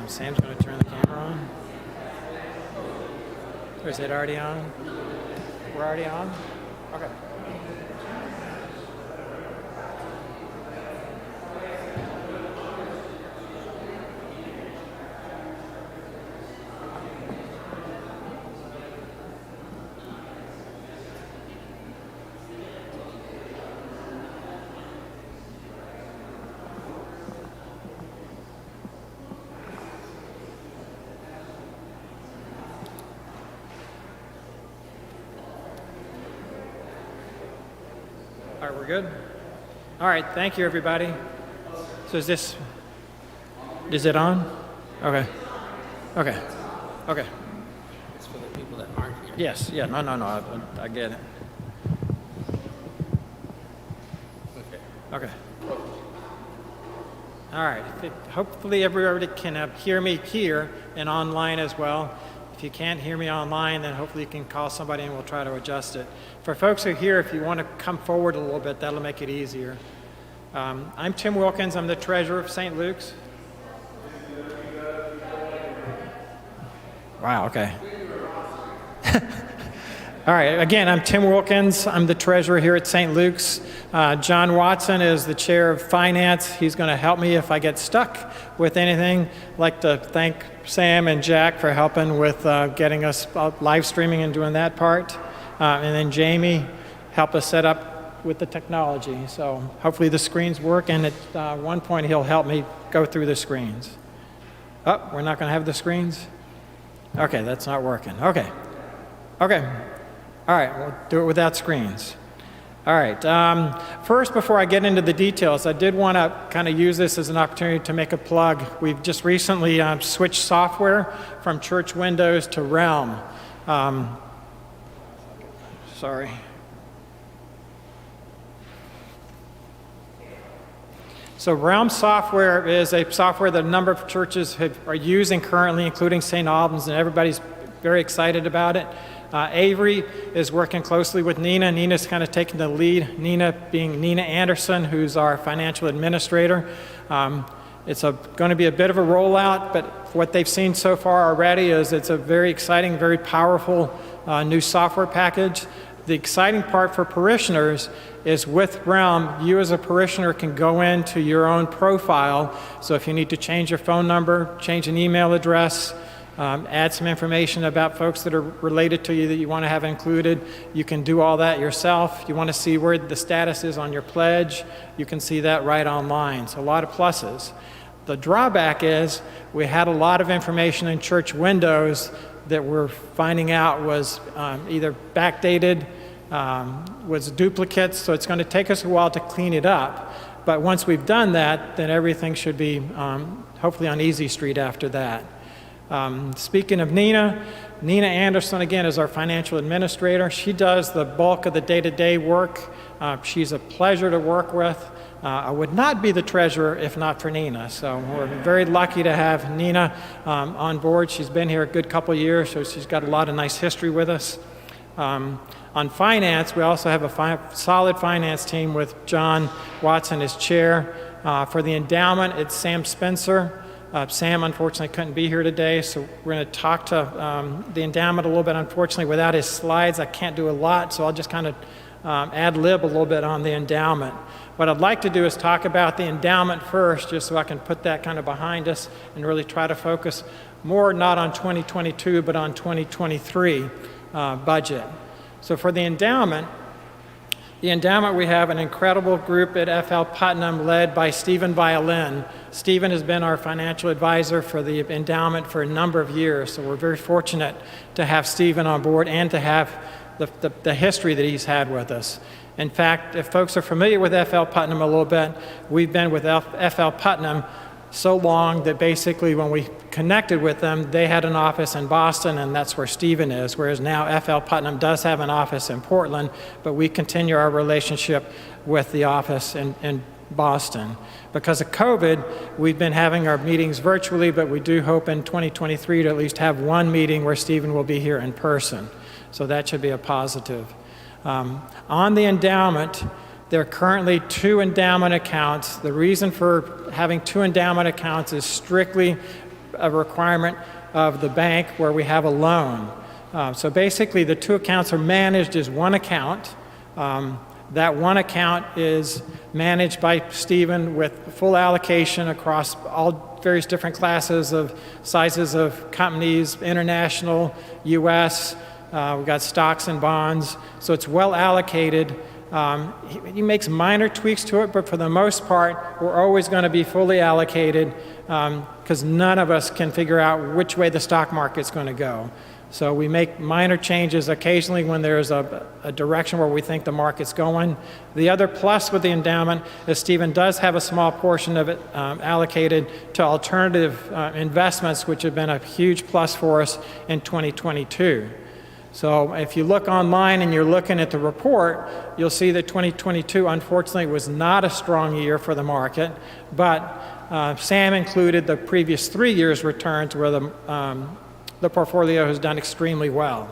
Sam's going to turn the camera on. Or is it already on? We're already on? Okay. All right, we're good? All right, thank you, everybody. So is it on? Okay. Okay. Okay. It's for the people that aren't here. Yes, yeah, no, I get it. Okay. Okay. All right, hopefully everybody can hear me here and online as well. If you can't hear me online, then hopefully you can call somebody and we'll try to adjust it. For folks who are here, if you want to come forward a little bit, that'll make it easier. I'm Tim Wilkins. I'm the treasurer of St. Luke's. Wow, okay. All right, again, I'm Tim Wilkins. I'm the treasurer here at St. Luke's. John Watson is the chair of finance. He's going to help me if I get stuck with anything. I'd like to thank Sam and Jack for helping with getting us live streaming and doing that part. And then Jamie helped us set up with the technology. So hopefully the screens work, and at one point he'll help me go through the screens. Oh, we're not going to have the screens? Okay, that's not working. Okay. All right, we'll do it without screens. All right, first, before I get into the details, I did want to kind of use this as an opportunity to make a plug. We've just recently switched software from Church Windows to Realm. Sorry. So Realm software is a software that a number of churches are using currently, including St. Albans, and everybody's very excited about it. Avery is working closely with Nina. Nina's kind of taking the lead, Nina being Nina Anderson, who's our financial administrator. It's going to be a bit of a rollout, but what they've seen so far already is it's a very exciting, very powerful new software package. The exciting part for parishioners is with Realm, you as a parishioner can go into your own profile. So if you need to change your phone number, change an email address, add some information about folks that are related to you that you want to have included, you can do all that yourself. You want to see where the status is on your pledge, you can see that right online. So a lot of pluses. The drawback is we had a lot of information in Church Windows that we're finding out was either backdated, was duplicates, so it's going to take us a while to clean it up. But once we've done that, then everything should be hopefully on Easy Street after that. Speaking of Nina Anderson, again, is our financial administrator. She does the bulk of the day-to-day work. She's a pleasure to work with. I would not be the treasurer if not for Nina. So we're very lucky to have Nina on board. She's been here a good couple of years, so she's got a lot of nice history with us. On finance, we also have a solid finance team with John Watson as chair. For the endowment, it's Sam Spencer. Sam, unfortunately, couldn't be here today, so we're going to talk to the endowment a little bit. Unfortunately, without his slides, I can't do a lot, so I'll just kind of ad-lib a little bit on the endowment. What I'd like to do is talk about the endowment first, just so I can put that kind of behind us and really try to focus more not on 2022, but on 2023 budget. So for the endowment, we have an incredible group at FL Putnam led by Stephen Violin. Stephen has been our financial advisor for the endowment for a number of years, so we're very fortunate to have Stephen on board and to have the history that he's had with us. In fact, if folks are familiar with FL Putnam a little bit, we've been with FL Putnam so long that basically when we connected with them, they had an office in Boston, and that's where Stephen is, whereas now FL Putnam does have an office in Portland, but we continue our relationship with the office in Boston. Because of COVID, we've been having our meetings virtually, but we do hope in 2023 to at least have one meeting where Stephen will be here in person. So that should be a positive. On the endowment, there are currently 2 endowment accounts. The reason for having 2 endowment accounts is strictly a requirement of the bank where we have a loan. So basically, the two accounts are managed as one account. That one account is managed by Stephen with full allocation across all various different classes of sizes of companies, international, U.S., we've got stocks and bonds, so it's well allocated. He makes minor tweaks to it, but for the most part, we're always going to be fully allocated because none of us can figure out which way the stock market's going to go. So we make minor changes occasionally when there's a direction where we think the market's going. The other plus with the endowment is Stephen does have a small portion of it allocated to alternative investments, which have been a huge plus for us in 2022. So if you look online and you're looking at the report, you'll see that 2022, unfortunately, was not a strong year for the market, but Sam included the previous 3 years' returns where the portfolio has done extremely well.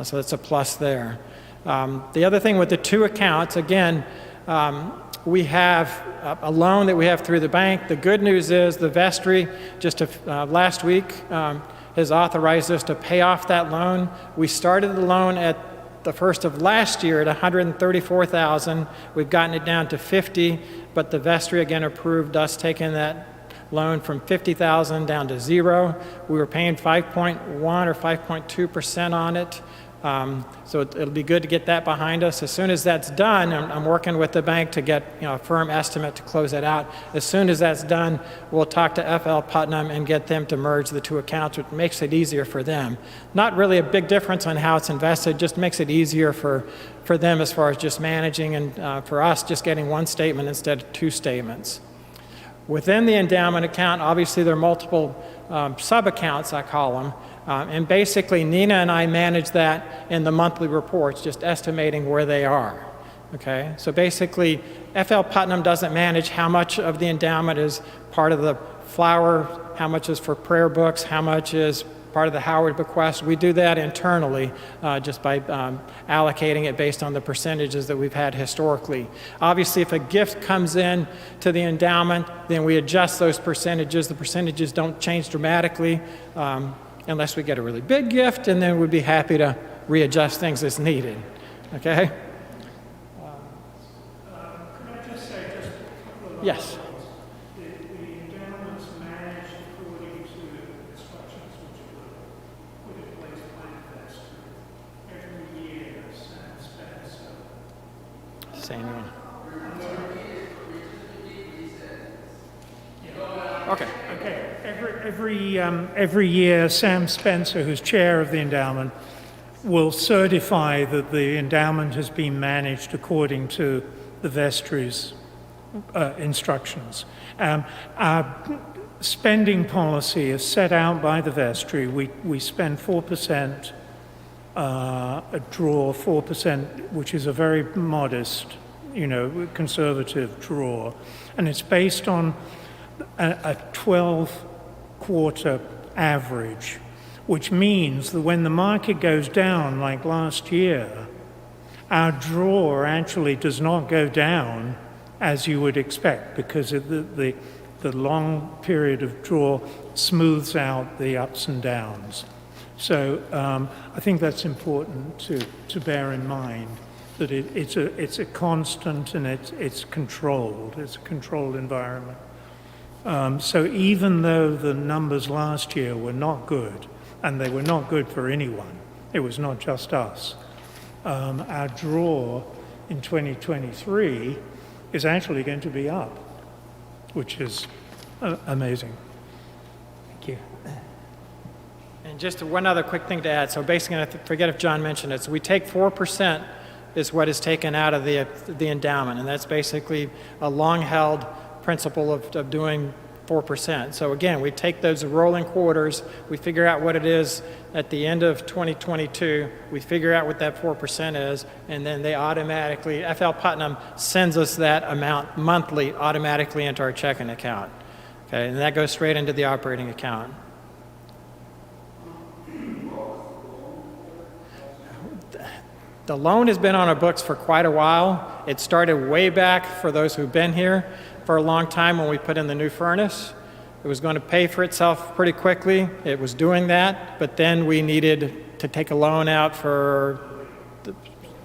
So that's a plus there. The other thing with the two accounts, again, we have a loan that we have through the bank. The good news is the vestry just last week has authorized us to pay off that loan. We started the loan at the first of last year at $134,000. We've gotten it down to $50,000, but the vestry again approved us taking that loan from $50,000 down to $0. We were paying 5.1 or 5.2% on it. So it'll be good to get that behind us. As soon as that's done, I'm working with the bank to get a firm estimate to close that out. As soon as that's done, we'll talk to FL Putnam and get them to merge the two accounts, which makes it easier for them. Not really a big difference on how it's invested, just makes it easier for them as far as just managing, and for us just getting one statement instead of two statements. Within the endowment account, obviously there are multiple sub-accounts, I call them. And basically, Nina and I manage that in the monthly reports, just estimating where they are. Okay? So basically, FL Putnam doesn't manage how much of the endowment is part of the flower, how much is for prayer books, how much is part of the Howard bequest. We do that internally just by allocating it based on the percentages that we've had historically. Obviously, if a gift comes in to the endowment, then we adjust those percentages. The percentages don't change dramatically unless we get a really big gift, and then we'd be happy to readjust things as needed. Okay? Could I just say just a couple of Yes. The endowments managed according to the instructions which were put in place by investors. Every year, Sam Spencer. Same one. Okay. Okay. Every year, Sam Spencer, who's chair of the endowment, will certify that the endowment has been managed according to the vestry's instructions. Our spending policy is set out by the vestry. We spend 4%, a draw 4%, which is a very modest, conservative draw, and it's based on a 12-quarter average, which means that when the market goes down, like last year, our draw actually does not go down as you would expect, because the long period of draw smooths out the ups and downs. So I think that's important to bear in mind, that it's a constant and it's controlled. It's a controlled environment. So even though the numbers last year were not good, and they were not good for anyone, it was not just us, our draw in 2023 is actually going to be up, which is amazing. Thank you. And just one other quick thing to add. So basically, I forget if John mentioned it. So we take 4% is what is taken out of the endowment, and that's basically a long-held principle of doing 4%. So again, we take those rolling quarters, we figure out what it is at the end of 2022, we figure out what that 4% is, and then they automatically, FL Putnam sends us that amount monthly automatically into our checking account. Okay, and that goes straight into the operating account. The loan has been on our books for quite a while. It started way back, for those who've been here, for a long time when we put in the new furnace. It was going to pay for itself pretty quickly. It was doing that, but then we needed to take a loan out for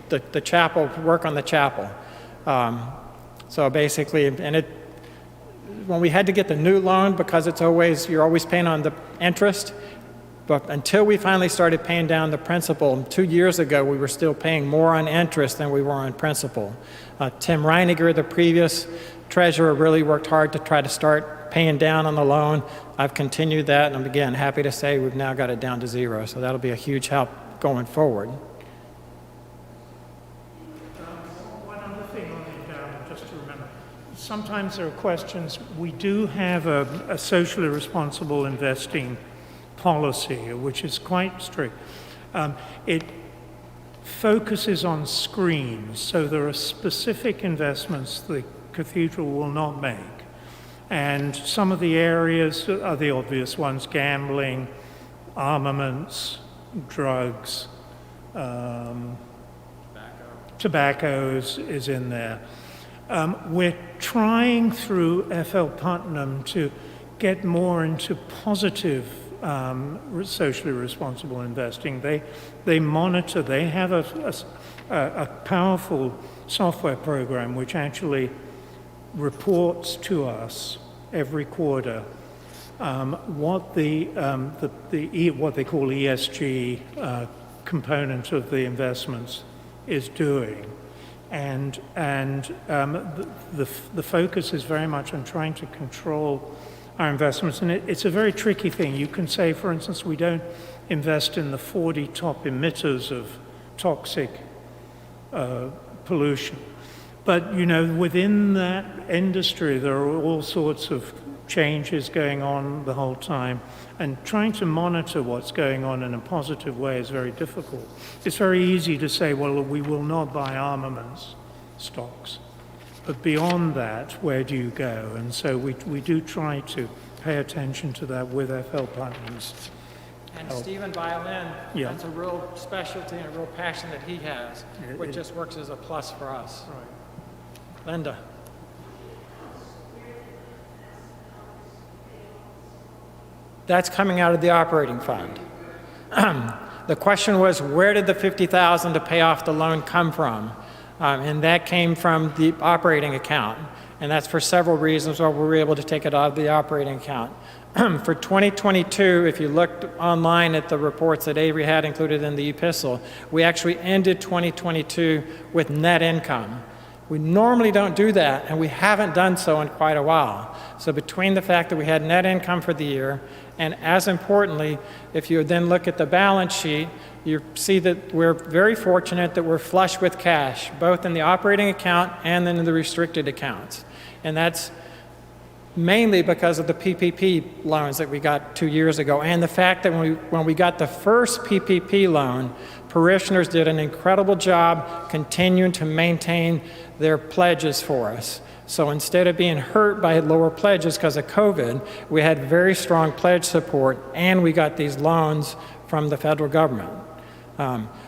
the chapel, work on the chapel. So basically, when we had to get the new loan, because you're always paying on the interest, but until we finally started paying down the principal, 2 years ago, we were still paying more on interest than we were on principal. Tim Reiniger, the previous treasurer, really worked hard to try to start paying down on the loan. I've continued that, and I'm again happy to say we've now got it down to zero, so that'll be a huge help going forward. One other thing on the endowment, just to remember. Sometimes there are questions. We do have a socially responsible investing policy, which is quite strict. It focuses on screens, so there are specific investments the cathedral will not make. And some of the areas are the obvious ones: gambling, armaments, drugs, tobacco is in there. We're trying through FL Putnam to get more into positive socially responsible investing. They monitor, they have a powerful software program which actually reports to us every quarter what what they call ESG component of the investments is doing. And the focus is very much on trying to control our investments. And it's a very tricky thing. You can say, for instance, we don't invest in the 40 top emitters of toxic pollution. But, within that industry, there are all sorts of changes going on the whole time. And trying to monitor what's going on in a positive way is very difficult. It's very easy to say, well, we will not buy armaments stocks. But beyond that, where do you go? And so we do try to pay attention to that with FL Putnam's. And Stephen Violin, Yeah. that's a real specialty and a real passion that he has, which just works as a plus for us. Right. Linda. That's coming out of the operating fund. The question was, where did the $50,000 to pay off the loan come from? And that came from the operating account. And that's for several reasons why we were able to take it out of the operating account. For 2022, if you looked online at the reports that Avery had included in the epistle, we actually ended 2022 with net income. We normally don't do that, and we haven't done so in quite a while. So between the fact that we had net income for the year, and as importantly, if you then look at the balance sheet, you see that we're very fortunate that we're flush with cash, both in the operating account and then in the restricted accounts. And that's mainly because of the PPP loans that we got 2 years ago, and the fact that when we got the first PPP loan, parishioners did an incredible job continuing to maintain their pledges for us. So instead of being hurt by lower pledges because of COVID, we had very strong pledge support, and we got these loans from the federal government.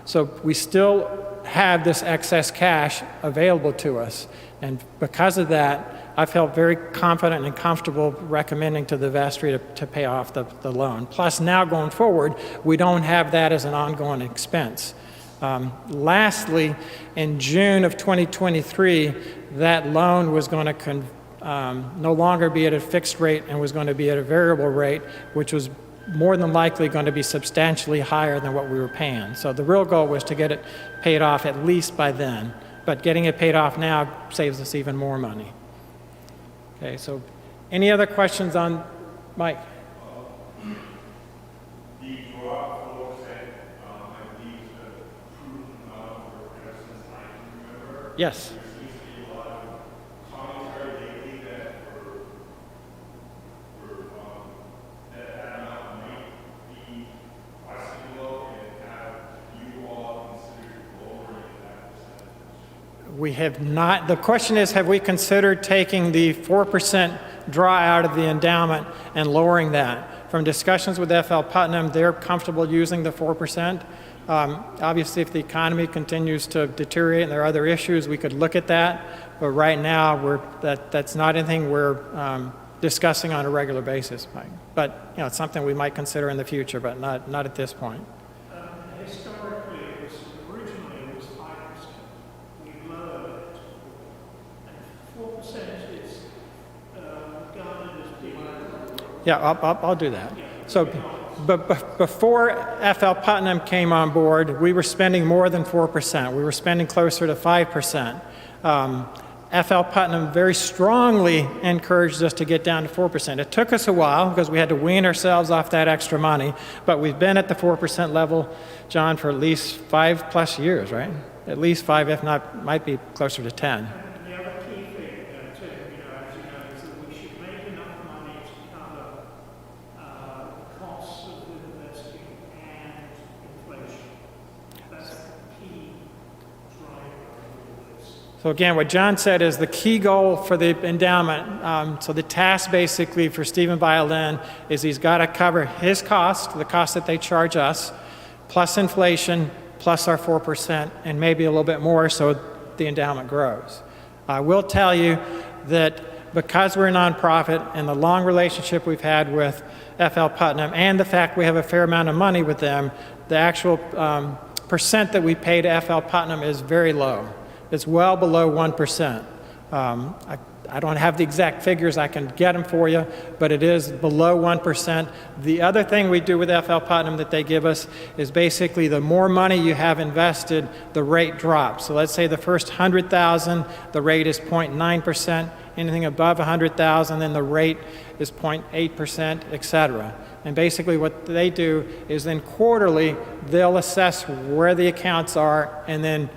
So we still have this excess cash available to us, and because of that, I felt very confident and comfortable recommending to the vestry to pay off the loan. Plus, now going forward, we don't have that as an ongoing expense. Lastly, in June of 2023, that loan was going to no longer be at a fixed rate and was going to be at a variable rate, which was more than likely going to be substantially higher than what we were paying. So the real goal was to get it paid off at least by then. But getting it paid off now saves us even more money. Okay, so any other questions on Mike? The draw flow set, I believe, is approved for since I can remember. Yes. There seems to be a lot of commentary lately that that amount might be questionable and have you all considered lowering that percentage. We have not. The question is, have we considered taking the 4% draw out of the endowment and lowering that? From discussions with FL Putnam, they're comfortable using the 4%. Obviously, if the economy continues to deteriorate and there are other issues, we could look at that. But right now, that's not anything we're discussing on a regular basis. But you know, it's something we might consider in the future, but not at this point. Historically, originally it was 5%. We lowered it to 4%. Is garnered as being Yeah, I'll do that. So, but before FL Putnam came on board, we were spending more than 4%. We were spending closer to 5%. FL Putnam very strongly encouraged us to get down to 4%. It took us a while because we had to wean ourselves off that extra money, but we've been at the 4% level, John, for at least 5+ years, right? At least 5, if not, might be closer to 10. the other key thing, too, as you know, is that we should make enough money to cover the costs of investing and inflation. That's the key driver of all this. So again, what John said is the key goal for the endowment. So the task basically for Stephen Violin is he's got to cover his cost, the cost that they charge us, plus inflation, plus our 4%, and maybe a little bit more so the endowment grows. I will tell you that because we're a nonprofit and the long relationship we've had with FL Putnam and the fact we have a fair amount of money with them, the actual percent that we pay to FL Putnam is very low. It's well below 1%. I don't have the exact figures. I can get them for you, but it is below 1%. The other thing we do with FL Putnam that they give us is basically the more money you have invested, the rate drops. So let's say the first 100,000, the rate is 0.9%. Anything above 100,000, then the rate is 0.8%, et cetera. And basically what they do is then quarterly, they'll assess where the accounts are and then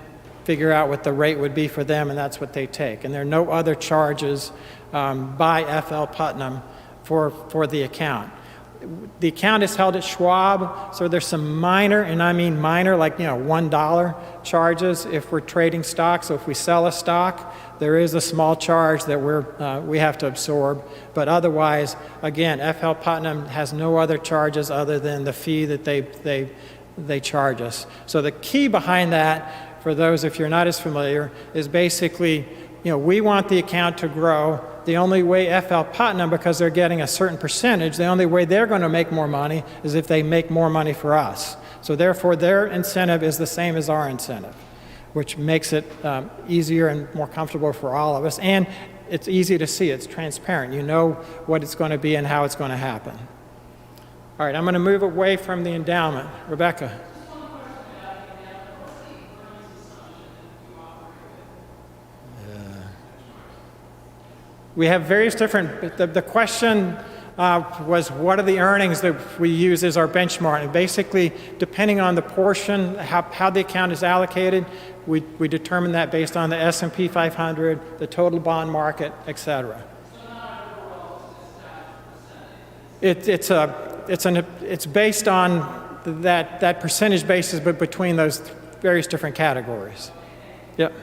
figure out what the rate would be for them, and that's what they take. And there are no other charges by FL Putnam for the account. The account is held at Schwab, so there's some minor, and I mean minor, like $1 charges if we're trading stock. So if we sell a stock, there is a small charge that we have to absorb. But otherwise, again, FL Putnam has no other charges other than the fee that they charge us. So the key behind that, for those if you're not as familiar, is basically, we want the account to grow. The only way FL Putnam, because they're getting a certain percentage, the only way they're going to make more money is if they make more money for us. So therefore, their incentive is the same as our incentive, which makes it easier and more comfortable for all of us. And it's easy to see. It's transparent. You know what it's going to be and how it's going to happen. All right, I'm going to move away from the endowment. Rebecca. We have various different, the question was what are the earnings that we use as our benchmark? And basically, depending on the portion, how the account is allocated, we determine that based on the S&P 500, the total bond market, et cetera. It's based on that percentage basis, but between those various different categories. Yep.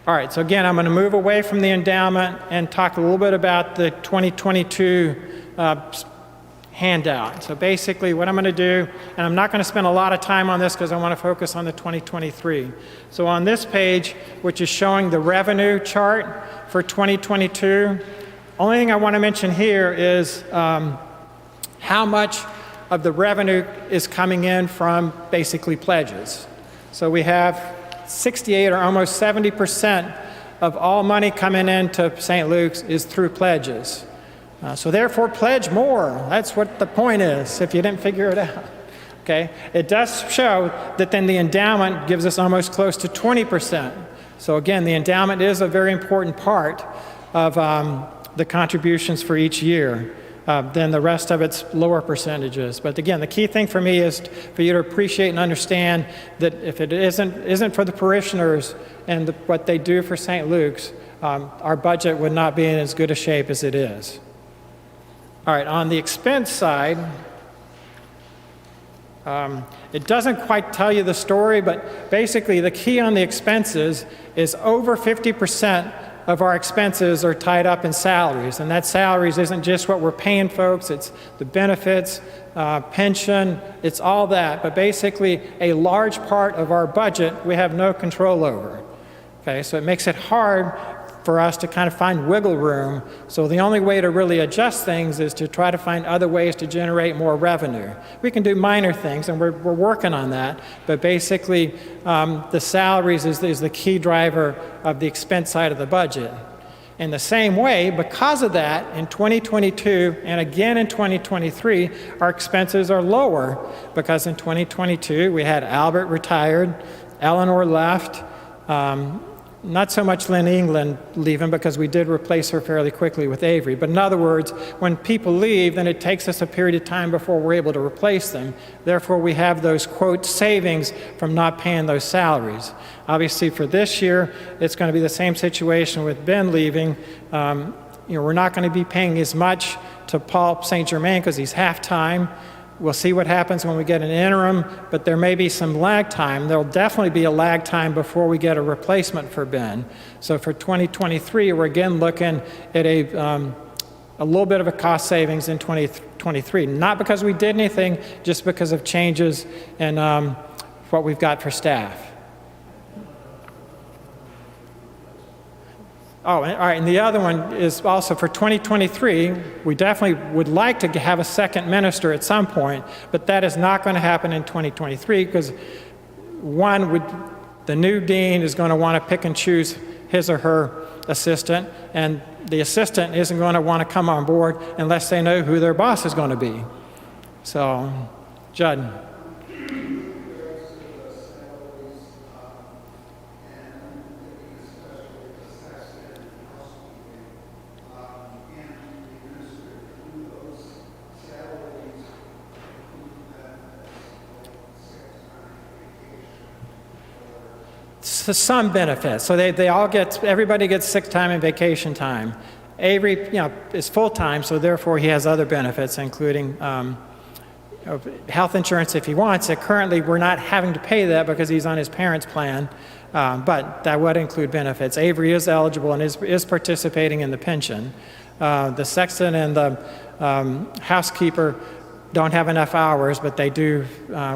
All right, so again, I'm going to move away from the endowment and talk a little bit about the 2022 handout. So basically what I'm going to do, and I'm not going to spend a lot of time on this because I want to focus on the 2023. So on this page, which is showing the revenue chart for 2022, only thing I want to mention here is how much of the revenue is coming in from basically pledges. So we have 68 or almost 70% of all money coming into St. Luke's is through pledges. So therefore, pledge more. That's what the point is, if you didn't figure it out. Okay? It does show that then the endowment gives us almost close to 20%. So again, the endowment is a very important part of the contributions for each year. Then the rest of it's lower percentages. But again, the key thing for me is for you to appreciate and understand that if it isn't for the parishioners and what they do for St. Luke's, our budget would not be in as good a shape as it is. All right, on the expense side, it doesn't quite tell you the story, but basically the key on the expenses is over 50% of our expenses are tied up in salaries. And that salaries isn't just what we're paying folks, it's the benefits, pension, it's all that. But basically, a large part of our budget we have no control over. Okay, so it makes it hard for us to kind of find wiggle room. So the only way to really adjust things is to try to find other ways to generate more revenue. We can do minor things, and we're working on that, but basically the salaries is the key driver of the expense side of the budget. In the same way, because of that, in 2022 and again in 2023, our expenses are lower because in 2022 we had Albert retired, Eleanor left, not so much Lynn England leaving because we did replace her fairly quickly with Avery. But in other words, when people leave, then it takes us a period of time before we're able to replace them. Therefore, we have those, quote, savings from not paying those salaries. Obviously, for this year, it's going to be the same situation with Ben leaving. We're not going to be paying as much to Paul St. Germain because he's half-time. We'll see what happens when we get an interim, but there may be some lag time. There'll definitely be a lag time before we get a replacement for Ben. So for 2023, we're again looking at a little bit of a cost savings in 2023. Not because we did anything, just because of changes in what we've got for staff. Oh, all right, and the other one is also for 2023, we definitely would like to have a second minister at some point, but that is not going to happen in 2023 because the new dean is going to want to pick and choose his or her assistant, and the assistant isn't going to want to come on board unless they know who their boss is going to be. So, Judd. Some benefits. So everybody gets sick time and vacation time. Avery, is full-time, so therefore he has other benefits, including health insurance if he wants it. Currently, we're not having to pay that because he's on his parents' plan, but that would include benefits. Avery is eligible and is participating in the pension. The sexton and the housekeeper don't have enough hours, but they do.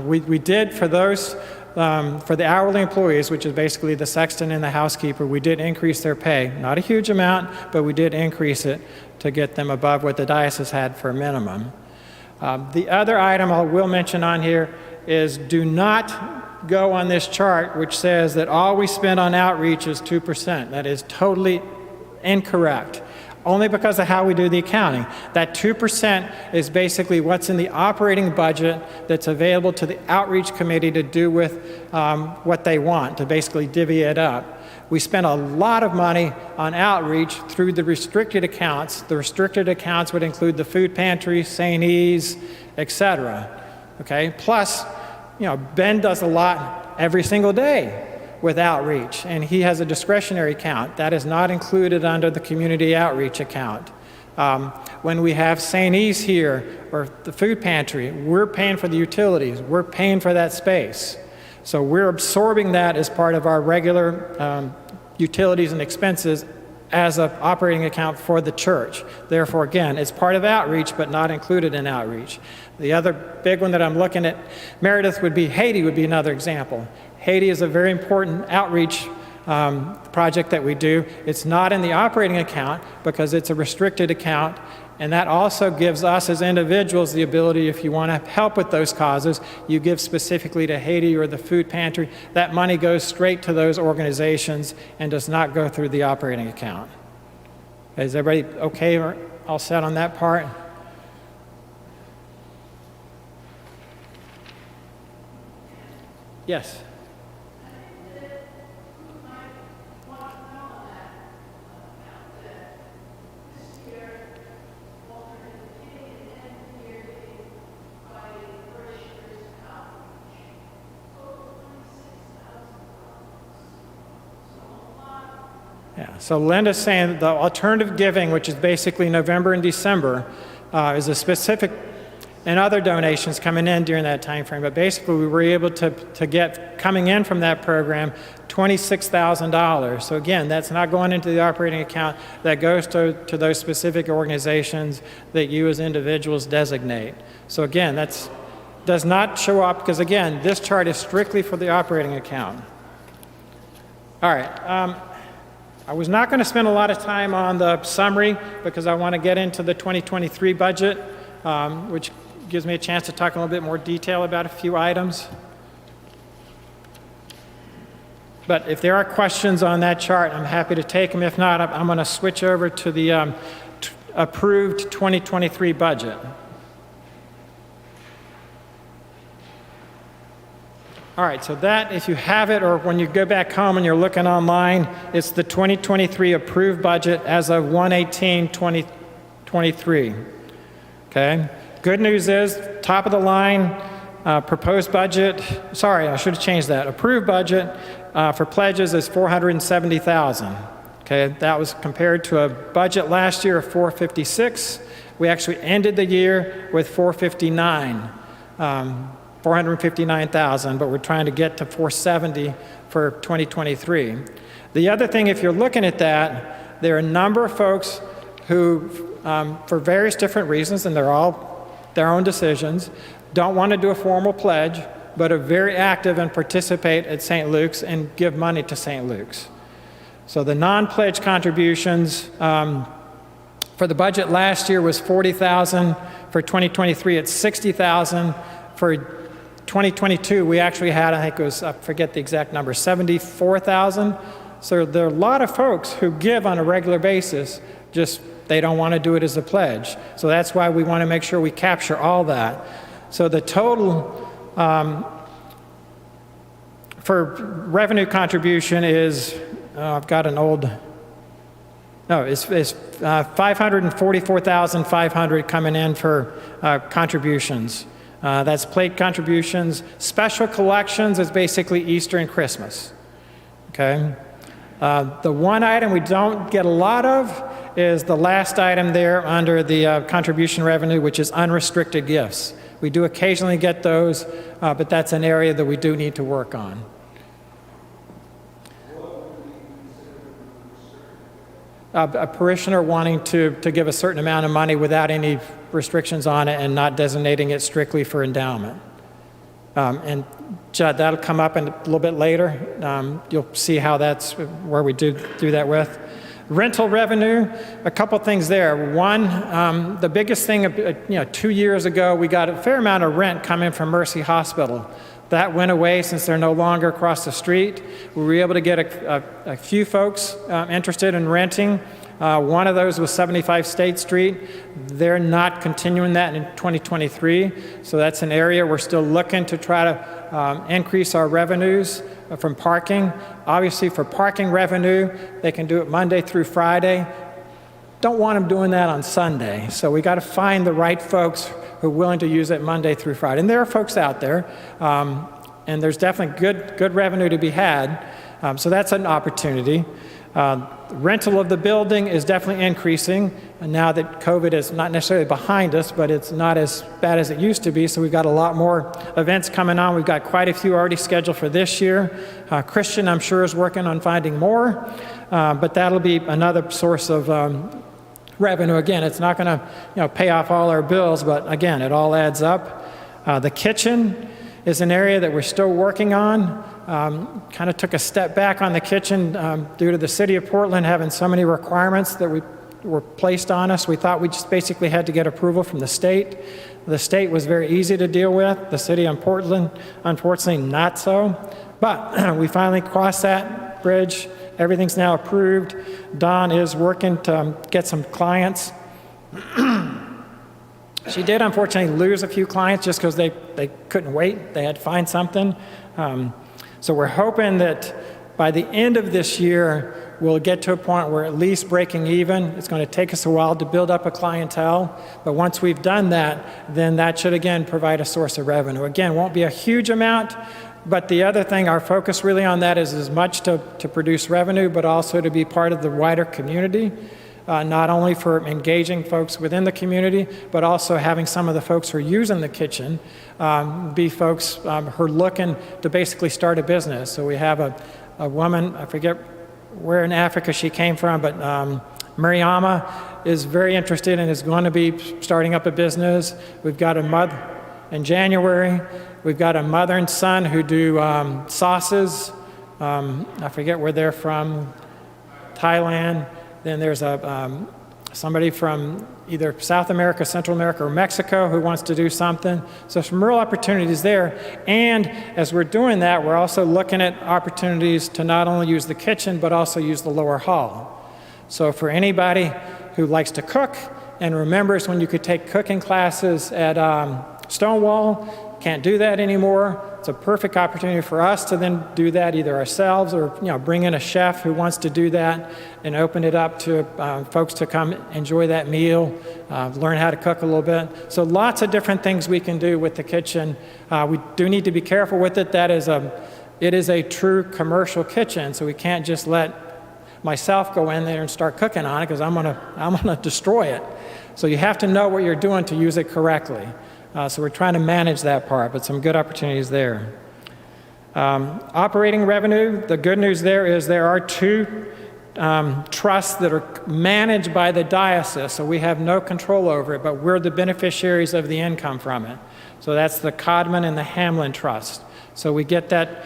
We did for those. For the hourly employees, which is basically the sexton and the housekeeper, we did increase their pay. Not a huge amount, but we did increase it to get them above what the diocese had for a minimum. The other item I will mention on here is do not go on this chart which says that all we spend on outreach is 2%. That is totally incorrect. Only because of how we do the accounting. That 2% is basically what's in the operating budget that's available to the outreach committee to do with what they want, to basically divvy it up. We spend a lot of money on outreach through the restricted accounts. The restricted accounts would include the food pantry, St. E's, etc. Okay? Plus, Ben does a lot every single day with outreach, and he has a discretionary account. That is not included under the community outreach account. When we have St. E's here, or the food pantry, we're paying for the utilities. We're paying for that space. So we're absorbing that as part of our regular utilities and expenses as an operating account for the church. Therefore, again, it's part of outreach, but not included in outreach. The other big one that I'm looking at, Meredith, Haiti would be another example. Haiti is a very important outreach project that we do. It's not in the operating account because it's a restricted account, and that also gives us as individuals the ability, if you want to help with those causes, you give specifically to Haiti or the food pantry. That money goes straight to those organizations and does not go through the operating account. Is everybody okay or all set on that part? Yes. Yeah, so Linda's saying that the alternative giving, which is basically November and December, is a specific, and other donations coming in during that time frame. But basically, we were able to get, coming in from that program, $26,000. So again, that's not going into the operating account. That goes to those specific organizations that you as individuals designate. So again, that does not show up, because again, this chart is strictly for the operating account. All right. I was not going to spend a lot of time on the summary because I want to get into the 2023 budget, which gives me a chance to talk in a little bit more detail about a few items. But if there are questions on that chart, I'm happy to take them. If not, I'm going to switch over to the approved 2023 budget. All right, so that, if you have it, or when you go back home and you're looking online, it's the 2023 approved budget as of 1/18/2023. Okay? Good news is, top of the line, proposed budget, sorry, I should have changed that. Approved budget for pledges is $470,000. Okay, that was compared to a budget last year of $456,000. We actually ended the year with $459,000, but we're trying to get to $470,000 for 2023. The other thing, if you're looking at that, there are a number of folks who, for various different reasons, and they're all their own decisions, don't want to do a formal pledge, but are very active and participate at St. Luke's and give money to St. Luke's. So the non-pledge contributions for the budget last year was $40,000. For 2023, it's $60,000. For 2022, we actually had, I think it was, I forget the exact number, $74,000. So there are a lot of folks who give on a regular basis, just they don't want to do it as a pledge. So that's why we want to make sure we capture all that. So the total for revenue contribution is, I've got an old, no, it's $544,500 coming in for contributions. That's plate contributions. Special collections is basically Easter and Christmas. Okay? The one item we don't get a lot of is the last item there under the contribution revenue, which is unrestricted gifts. We do occasionally get those, but that's an area that we do need to work on. A parishioner wanting to give a certain amount of money without any restrictions on it and not designating it strictly for endowment. And Judd, that'll come up in a little bit later. You'll see how that's where we do that with. Rental revenue, a couple things there. One, the biggest thing, 2 years ago, we got a fair amount of rent coming from Mercy Hospital. That went away since they're no longer across the street. We were able to get a few folks interested in renting. One of those was 75 State Street. They're not continuing that in 2023, so that's an area we're still looking to try to increase our revenues from parking. Obviously, for parking revenue, they can do it Monday through Friday. Don't want them doing that on Sunday, so we got to find the right folks who are willing to use it Monday through Friday. And there are folks out there, and there's definitely good revenue to be had, so that's an opportunity. Rental of the building is definitely increasing, and now that COVID is not necessarily behind us, but it's not as bad as it used to be, so we've got a lot more events coming on. We've got quite a few already scheduled for this year. Christian, I'm sure, is working on finding more, but that'll be another source of revenue. Again, it's not going to pay off all our bills, but again, it all adds up. The kitchen is an area that we're still working on. Kind of took a step back on the kitchen due to the city of Portland having so many requirements that were placed on us. We thought we just basically had to get approval from the state. The state was very easy to deal with. The city of Portland, unfortunately, not so. But we finally crossed that bridge. Everything's now approved. Dawn is working to get some clients. She did, unfortunately, lose a few clients just because they couldn't wait. They had to find something. So we're hoping that by the end of this year, we'll get to a point where at least breaking even. It's going to take us a while to build up a clientele, but once we've done that, then that should again provide a source of revenue. Again, won't be a huge amount, but the other thing, our focus really on that is as much to produce revenue, but also to be part of the wider community. Not only for engaging folks within the community, but also having some of the folks who are using the kitchen be folks who are looking to basically start a business. So we have a woman, I forget where in Africa she came from, but Mariama is very interested and is going to be starting up a business. We've got a mother in January. We've got a mother and son who do sauces. I forget where they're from. Thailand. Then there's somebody from either South America, Central America, or Mexico who wants to do something. So some real opportunities there. And as we're doing that, we're also looking at opportunities to not only use the kitchen, but also use the lower hall. So for anybody who likes to cook and remembers when you could take cooking classes at Stonewall, can't do that anymore. It's a perfect opportunity for us to then do that either ourselves or bring in a chef who wants to do that and open it up to folks to come enjoy that meal, learn how to cook a little bit. So lots of different things we can do with the kitchen. We do need to be careful with it. It is a true commercial kitchen, so we can't just let myself go in there and start cooking on it because I'm gonna destroy it. So you have to know what you're doing to use it correctly. So we're trying to manage that part, but some good opportunities there. Operating revenue, the good news there is there are 2 trusts that are managed by the diocese, so we have no control over it, but we're the beneficiaries of the income from it. So that's the Codman and the Hamlin Trust. So we get that,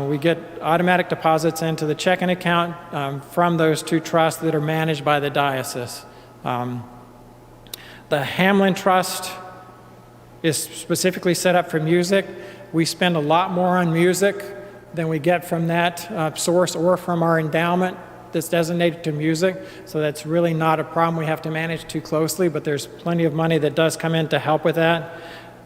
we get automatic deposits into the checking account from those 2 trusts that are managed by the diocese. The Hamlin Trust is specifically set up for music. We spend a lot more on music than we get from that source or from our endowment that's designated to music. So that's really not a problem we have to manage too closely, but there's plenty of money that does come in to help with that.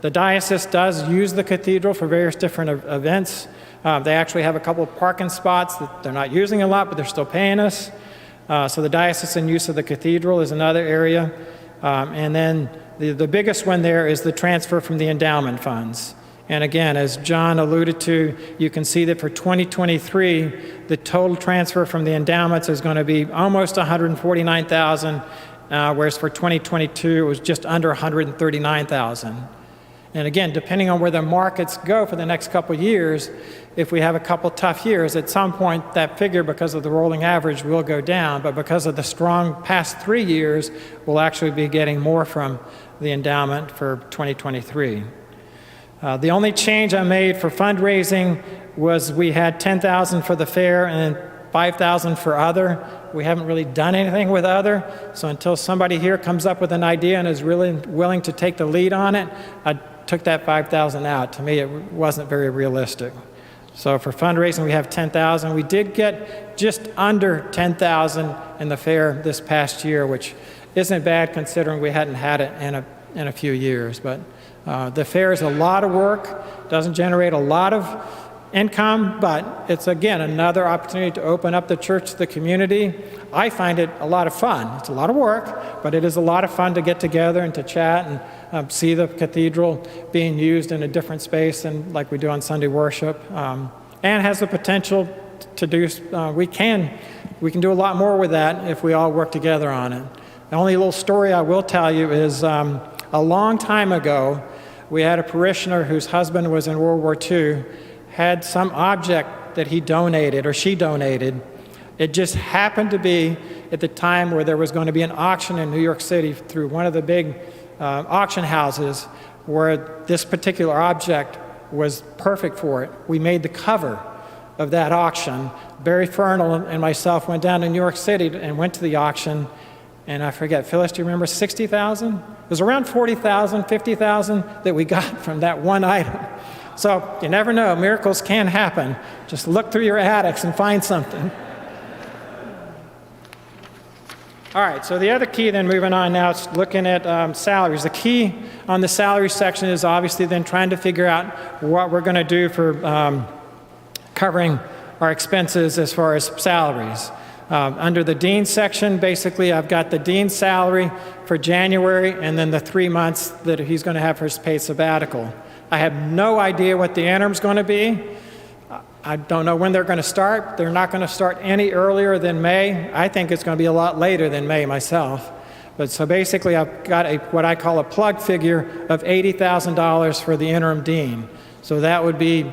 The diocese does use the cathedral for various different events. They actually have a couple of parking spots that they're not using a lot, but they're still paying us. So the diocesan use of the cathedral is another area. And then the biggest one there is the transfer from the endowment funds. And again, as John alluded to, you can see that for 2023, the total transfer from the endowments is going to be almost $149,000, whereas for 2022, it was just under $139,000. And again, depending on where the markets go for the next couple of years, if we have a couple tough years, at some point that figure, because of the rolling average, will go down. But because of the strong past 3 years, we'll actually be getting more from the endowment for 2023. The only change I made for fundraising was we had $10,000 for the fair and $5,000 for other. We haven't really done anything with other, so until somebody here comes up with an idea and is really willing to take the lead on it, I took that $5,000 out. To me, it wasn't very realistic. So for fundraising, we have $10,000. We did get just under $10,000 in the fair this past year, which isn't bad considering we hadn't had it in a few years. But the fair is a lot of work, doesn't generate a lot of income, but it's, again, another opportunity to open up the church to the community. I find it a lot of fun. It's a lot of work, but it is a lot of fun to get together and to chat and see the cathedral being used in a different space than like we do on Sunday worship, and has the potential to do, we can do a lot more with that if we all work together on it. The only little story I will tell you is a long time ago, we had a parishioner whose husband was in World War II, had some object that he donated or she donated. It just happened to be at the time where there was going to be an auction in New York City through one of the big auction houses where this particular object was perfect for it. We made the cover of that auction. Barry Fernal and myself went down to New York City and went to the auction, and I forget, Phyllis, do you remember 60,000? It was around 40,000, 50,000 that we got from that one item. So you never know, miracles can happen. Just look through your attics and find something. All right, so the other key then, moving on now, is looking at salaries. The key on the salary section is obviously then trying to figure out what we're going to do for covering our expenses as far as salaries. Under the dean section, basically I've got the dean's salary for January and then the 3 months that he's going to have for his paid sabbatical. I have no idea what the interim's going to be. I don't know when they're going to start. They're not going to start any earlier than May. I think it's going to be a lot later than May myself. But so basically I've got what I call a plug figure of $80,000 for the interim dean. So that would be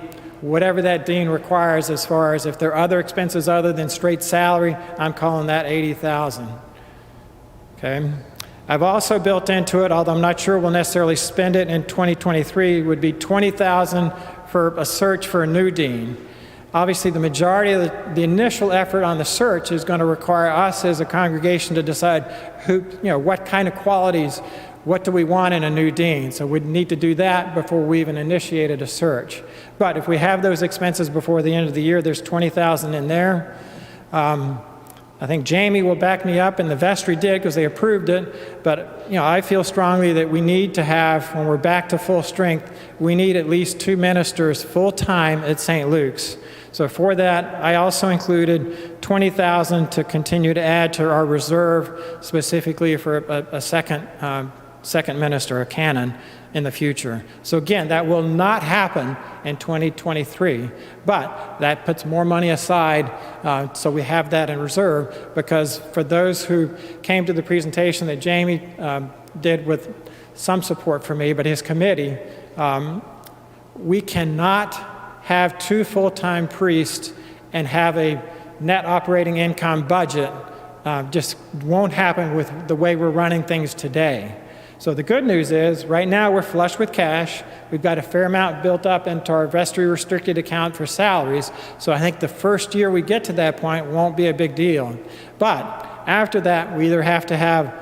whatever that dean requires as far as if there are other expenses other than straight salary, I'm calling that $80,000. Okay. I've also built into it, although I'm not sure we'll necessarily spend it in 2023, would be $20,000 for a search for a new dean. Obviously, the majority of the initial effort on the search is going to require us as a congregation to decide what kind of qualities, what do we want in a new dean. So we'd need to do that before we even initiated a search. But if we have those expenses before the end of the year, there's $20,000 in there. I think Jamie will back me up, and the vestry did because they approved it. But I feel strongly that we need to have, when we're back to full strength, we need at least 2 ministers full-time at St. Luke's. So for that, I also included $20,000 to continue to add to our reserve, specifically for a second minister, a canon, in the future. So again, that will not happen in 2023, but that puts more money aside, so we have that in reserve, because for those who came to the presentation that Jamie did with some support for me, but his committee, we cannot have 2 full-time priests and have a net operating income budget. Just won't happen with the way we're running things today. So the good news is, right now we're flush with cash. We've got a fair amount built up into our vestry restricted account for salaries. So I think the first year we get to that point won't be a big deal. But after that, we either have to have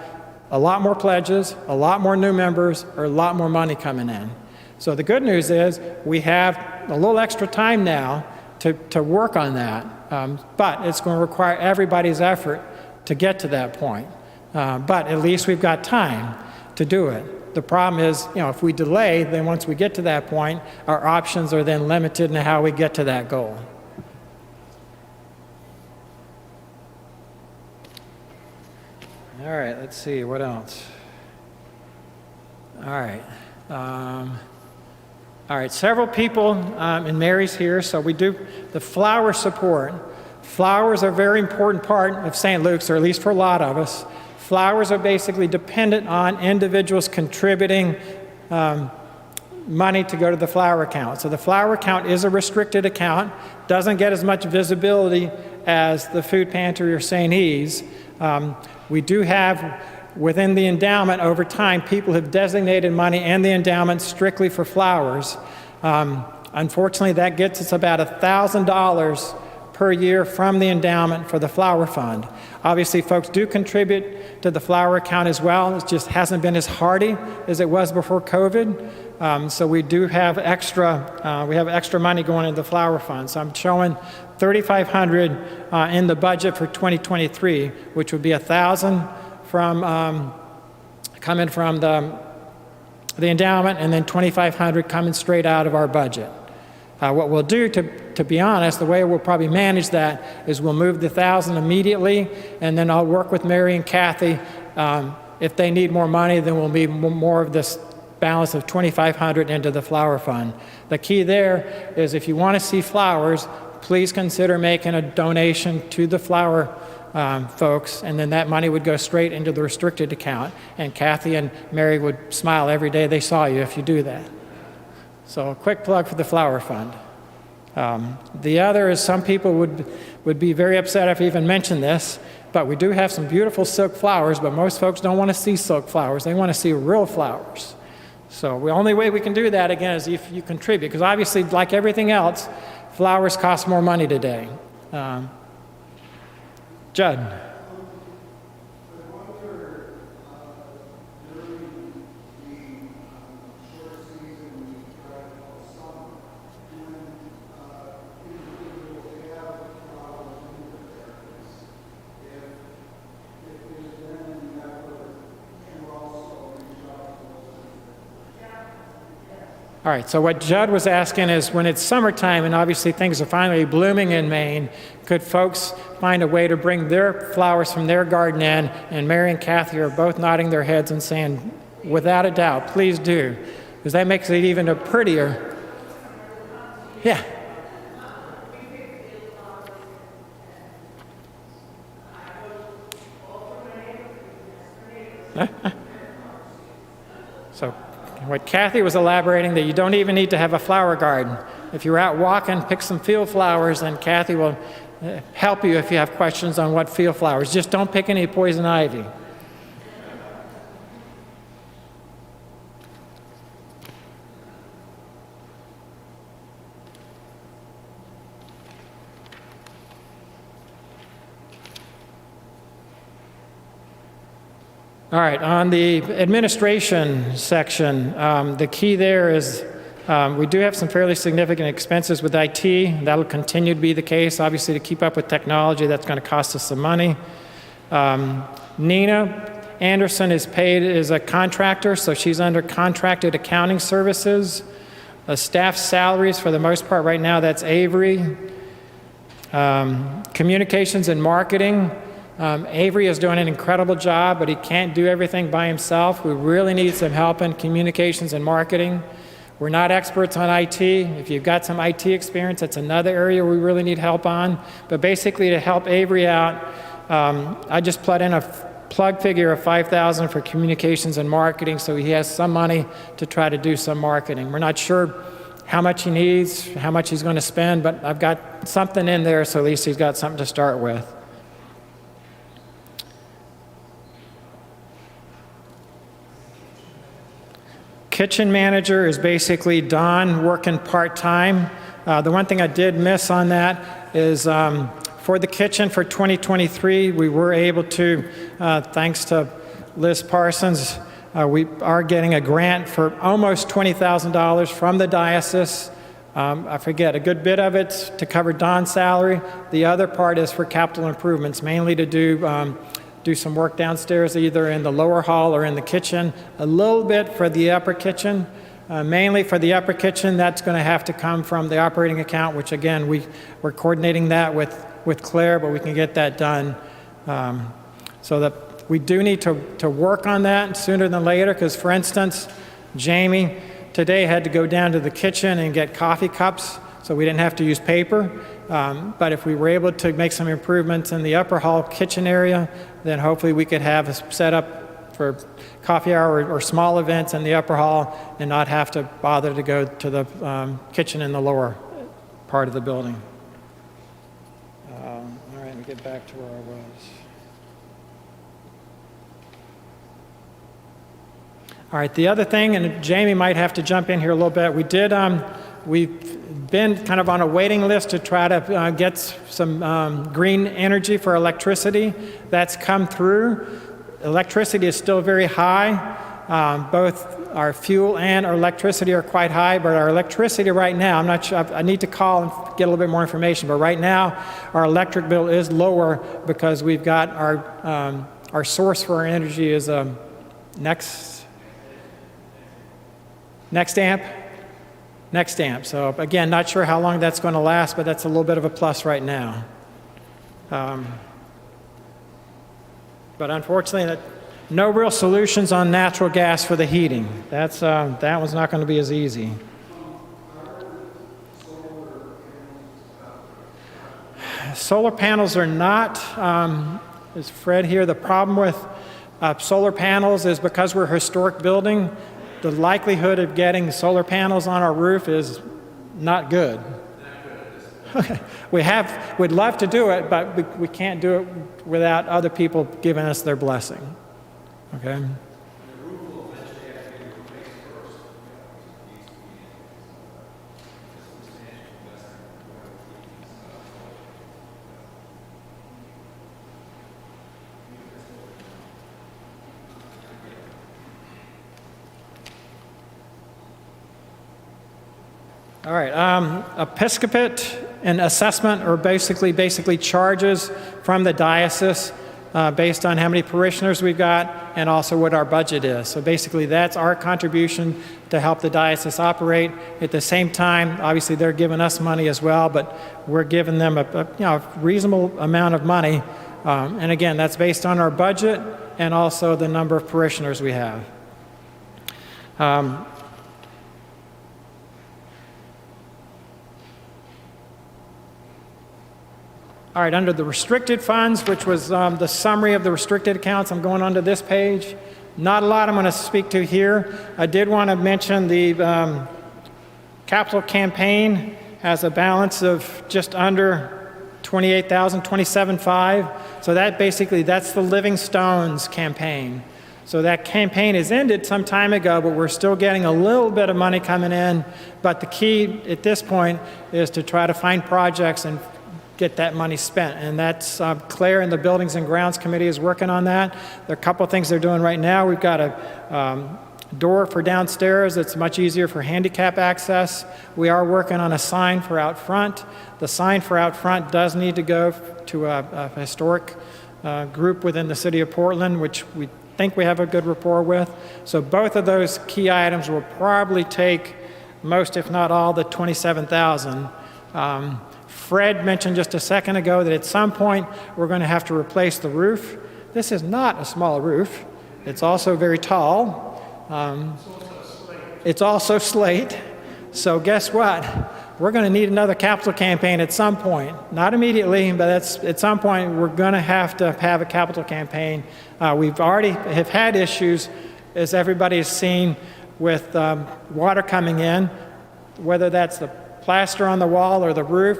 a lot more pledges, a lot more new members, or a lot more money coming in. So the good news is we have a little extra time now to work on that. But it's going to require everybody's effort to get to that point. But at least we've got time to do it. The problem is, if we delay, then once we get to that point, our options are then limited in how we get to that goal. All right, let's see, what else? All right. All right, several people, and Mary's here, so we do the flower support. Flowers are a very important part of St. Luke's, or at least for a lot of us. Flowers are basically dependent on individuals contributing money to go to the flower account. So the flower account is a restricted account, doesn't get as much visibility as the food pantry or St. E's. We do have, within the endowment over time, people have designated money and the endowment strictly for flowers. Unfortunately, that gets us about $1,000 per year from the endowment for the flower fund. Obviously, folks do contribute to the flower account as well. It just hasn't been as hardy as it was before COVID. So we do have extra money going into the flower fund. So I'm showing $3,500 in the budget for 2023, which would be $1,000 from coming from the endowment, and then $2,500 coming straight out of our budget. What we'll do, to be honest, the way we'll probably manage that is we'll move the $1,000 immediately, and then I'll work with Mary and Kathy. If they need more money, then we'll need more of this balance of $2,500 into the flower fund. The key there is, if you want to see flowers, please consider making a donation to the flower folks, and then that money would go straight into the restricted account, and Kathy and Mary would smile every day they saw you if you do that. So a quick plug for the flower fund. The other is, some people would be very upset if I even mentioned this, but we do have some beautiful silk flowers, but most folks don't want to see silk flowers. They want to see real flowers. So the only way we can do that, again, is if you contribute, because obviously, like everything else, flowers cost more money today. Judd. All right, so what Judd was asking is, when it's summertime and obviously things are finally blooming in Maine, could folks find a way to bring their flowers from their garden in? And Mary and Kathy are both nodding their heads and saying, without a doubt, please do, because that makes it even a prettier. Yeah. So what Kathy was elaborating, that you don't even need to have a flower garden. If you're out walking, pick some field flowers, and Kathy will help you if you have questions on what field flowers. Just don't pick any poison ivy. All right, on the administration section, the key there is we do have some fairly significant expenses with IT. That'll continue to be the case. Obviously, to keep up with technology, that's going to cost us some money. Nina Anderson is paid as a contractor, so she's under contracted accounting services. Staff salaries, for the most part right now, that's Avery. Communications and marketing. Avery is doing an incredible job, but he can't do everything by himself. We really need some help in communications and marketing. We're not experts on IT. If you've got some IT experience, that's another area we really need help on. But basically, to help Avery out, I just plug in a plug figure of $5,000 for communications and marketing, so he has some money to try to do some marketing. We're not sure how much he needs, how much he's going to spend, but I've got something in there, so at least he's got something to start with. Kitchen manager is basically Don working part-time. The one thing I did miss on that is for the kitchen for 2023, we were able to, thanks to Liz Parsons, we are getting a grant for almost $20,000 from the diocese. I forget, a good bit of it's to cover Don's salary. The other part is for capital improvements, mainly to do some work downstairs, either in the lower hall or in the kitchen. A little bit for the upper kitchen. Mainly for the upper kitchen, that's going to have to come from the operating account, which again, we're coordinating that with Claire, but we can get that done. So that we do need to work on that sooner than later, because for instance, Jamie today had to go down to the kitchen and get coffee cups, so we didn't have to use paper. But if we were able to make some improvements in the upper hall kitchen area, then hopefully we could have a setup for coffee hour or small events in the upper hall and not have to bother to go to the kitchen in the lower part of the building. All right, let me get back to where I was. All right, the other thing, and Jamie might have to jump in here a little bit, we've been kind of on a waiting list to try to get some green energy for electricity. That's come through. Electricity is still very high. Both our fuel and our electricity are quite high, but our electricity right now, I'm not sure, I need to call and get a little bit more information, but right now our electric bill is lower because we've got our source for our energy is Next amp. So again, not sure how long that's going to last, but that's a little bit of a plus right now. But unfortunately, no real solutions on natural gas for the heating. That one's not going to be as easy. Solar panels are not, is Fred here, the problem with solar panels is because we're a historic building, the likelihood of getting solar panels on our roof is not good. Okay. We'd love to do it, but we can't do it without other people giving us their blessing. Okay? All right, episcopate and assessment are basically charges from the diocese based on how many parishioners we've got and also what our budget is. So basically that's our contribution to help the diocese operate. At the same time, obviously they're giving us money as well, but we're giving them a reasonable amount of money. And again, that's based on our budget and also the number of parishioners we have. All right, under the restricted funds, which was the summary of the restricted accounts, I'm going on to this page. Not a lot I'm going to speak to here. I did want to mention the capital campaign has a balance of just under $28,000, $27,500. So that's the Living Stones campaign. So that campaign has ended some time ago, but we're still getting a little bit of money coming in. But the key at this point is to try to find projects and get that money spent. And that's Claire and the Buildings and Grounds Committee is working on that. There are a couple of things they're doing right now. We've got a door for downstairs that's much easier for handicap access. We are working on a sign for out front. The sign for out front does need to go to a historic group within the city of Portland, which we think we have a good rapport with. So both of those key items will probably take most, if not all, the $27,000. Fred mentioned just a second ago that at some point we're going to have to replace the roof. This is not a small roof. It's also very tall. It's also slate. So guess what? We're going to need another capital campaign at some point. Not immediately, but at some point we're going to have a capital campaign. We've already have had issues, as everybody has seen, with water coming in, whether that's the plaster on the wall or the roof.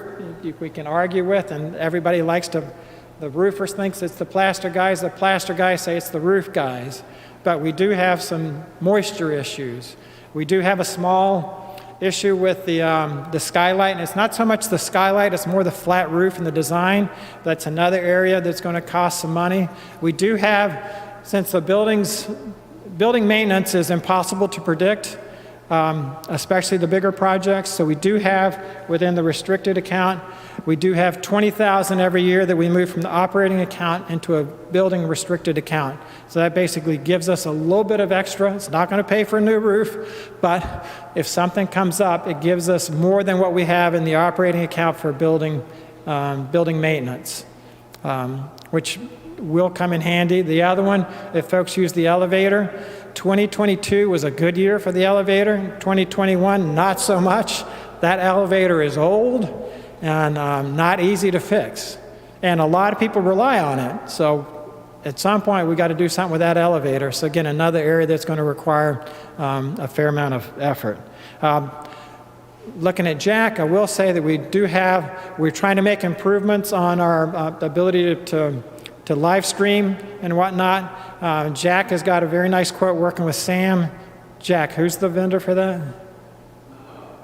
We can argue with, and everybody likes to, the roofers thinks it's the plaster guys say it's the roof guys. But we do have some moisture issues. We do have a small issue with the skylight, and it's not so much the skylight, it's more the flat roof and the design. That's another area that's going to cost some money. We do have, since the building maintenance is impossible to predict, especially the bigger projects, so we do have within the restricted account, we do have $20,000 every year that we move from the operating account into a building restricted account. So that basically gives us a little bit of extra. It's not going to pay for a new roof, but if something comes up, it gives us more than what we have in the operating account for building maintenance, which will come in handy. The other one, if folks use the elevator, 2022 was a good year for the elevator. 2021, not so much. That elevator is old and not easy to fix. And a lot of people rely on it. So at some point, we got to do something with that elevator. So again, another area that's going to require a fair amount of effort. Looking at Jack, I will say that we're trying to make improvements on our ability to live stream and whatnot. Jack has got a very nice quote working with Sam. Jack, who's the vendor for that?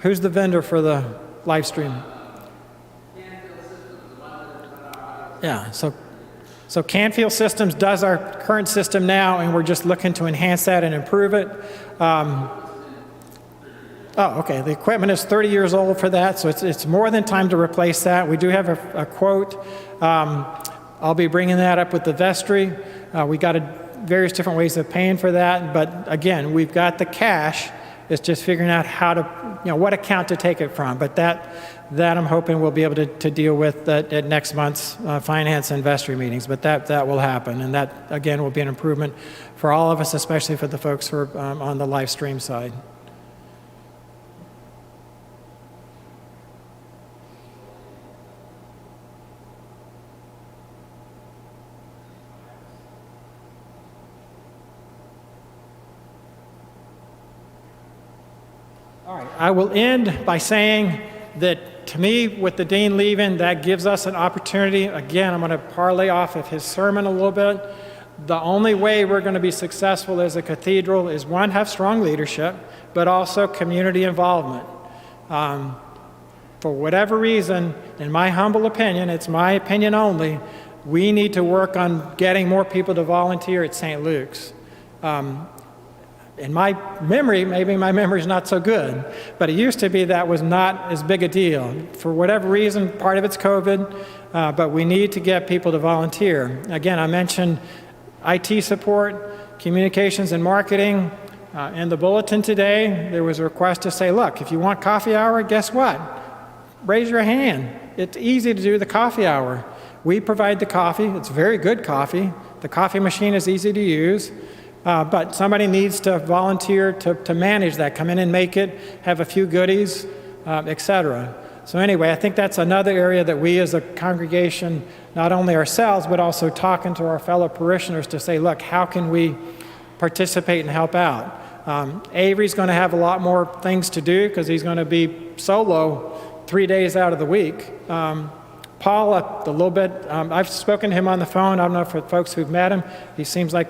Who's the vendor for the live stream? Yeah, so Canfield Systems does our current system now, and we're just looking to enhance that and improve it. Okay, the equipment is 30 years old for that, so it's more than time to replace that. We do have a quote. I'll be bringing that up with the vestry. We got various different ways of paying for that, but again, we've got the cash. It's just figuring out how to, what account to take it from. But that I'm hoping we'll be able to deal with at next month's finance and vestry meetings. But that will happen, and that again will be an improvement for all of us, especially for the folks who are on the live stream side. All right, I will end by saying that to me, with the dean leaving, that gives us an opportunity. Again, I'm going to parlay off of his sermon a little bit. The only way we're going to be successful as a cathedral is, one, have strong leadership, but also community involvement. For whatever reason, in my humble opinion, it's my opinion only, we need to work on getting more people to volunteer at St. Luke's. In my memory, maybe my memory's not so good, but it used to be that was not as big a deal. For whatever reason, part of it's COVID, but we need to get people to volunteer. Again, I mentioned IT support, communications and marketing. In the bulletin today, there was a request to say, look, if you want coffee hour, guess what? Raise your hand. It's easy to do the coffee hour. We provide the coffee. It's very good coffee. The coffee machine is easy to use. But somebody needs to volunteer to manage that, come in and make it, have a few goodies, etc. So anyway, I think that's another area that we as a congregation, not only ourselves, but also talking to our fellow parishioners to say, look, how can we participate and help out? Avery's going to have a lot more things to do because he's going to be solo 3 days out of the week. Paul, a little bit, I've spoken to him on the phone. I don't know for folks who've met him. He seems like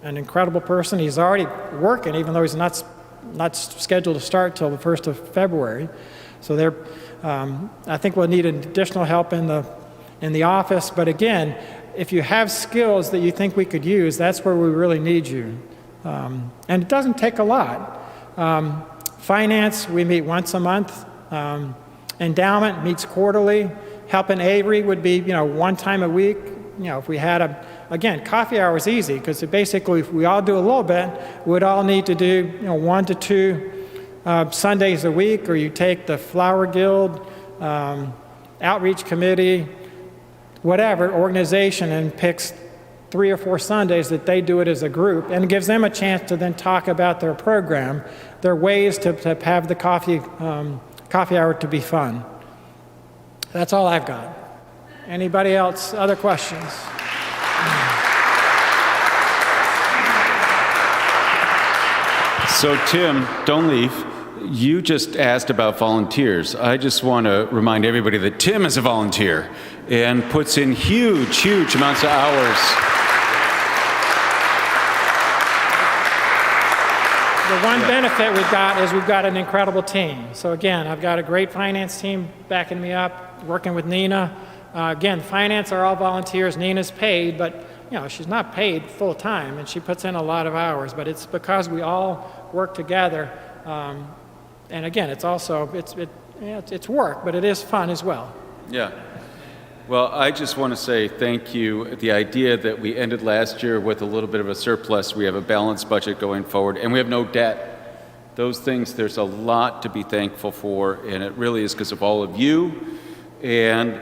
an incredible person. He's already working, even though he's not scheduled to start till the 1st of February. So I think we'll need additional help in the office. But again, if you have skills that you think we could use, that's where we really need you. And it doesn't take a lot. Finance, we meet once a month. Endowment meets quarterly. Helping Avery would be, one time a week. If we had again, coffee hour is easy because basically if we all do a little bit, we'd all need to do, 1 to 2 Sundays a week, or you take the Flower Guild, Outreach Committee, whatever organization, and picks 3 or 4 Sundays that they do it as a group, and it gives them a chance to then talk about their program, their ways to have the coffee hour to be fun. That's all I've got. Anybody else? Other questions? So Tim, don't leave. You just asked about volunteers. I just want to remind everybody that Tim is a volunteer and puts in huge, huge amounts of hours. The one benefit we've got is we've got an incredible team. So again, I've got a great finance team backing me up, working with Nina. Again, finance are all volunteers. Nina's paid, but she's not paid full time, and she puts in a lot of hours. But it's because we all work together. And again, it's also it's work, but it is fun as well. Yeah. Well, I just want to say thank you. The idea that we ended last year with a little bit of a surplus, we have a balanced budget going forward, and we have no debt. Those things, there's a lot to be thankful for, and it really is because of all of you and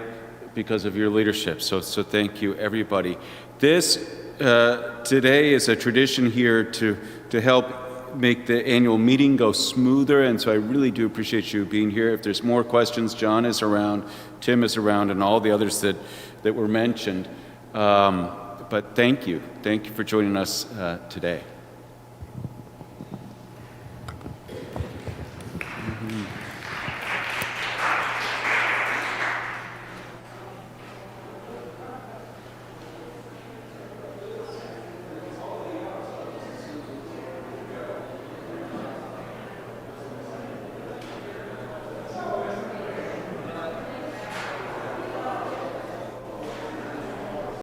because of your leadership. So thank you, everybody. This today is a tradition here to help make the annual meeting go smoother, and so I really do appreciate you being here. If there's more questions, John is around, Tim is around, and all the others that were mentioned. But thank you for joining us today.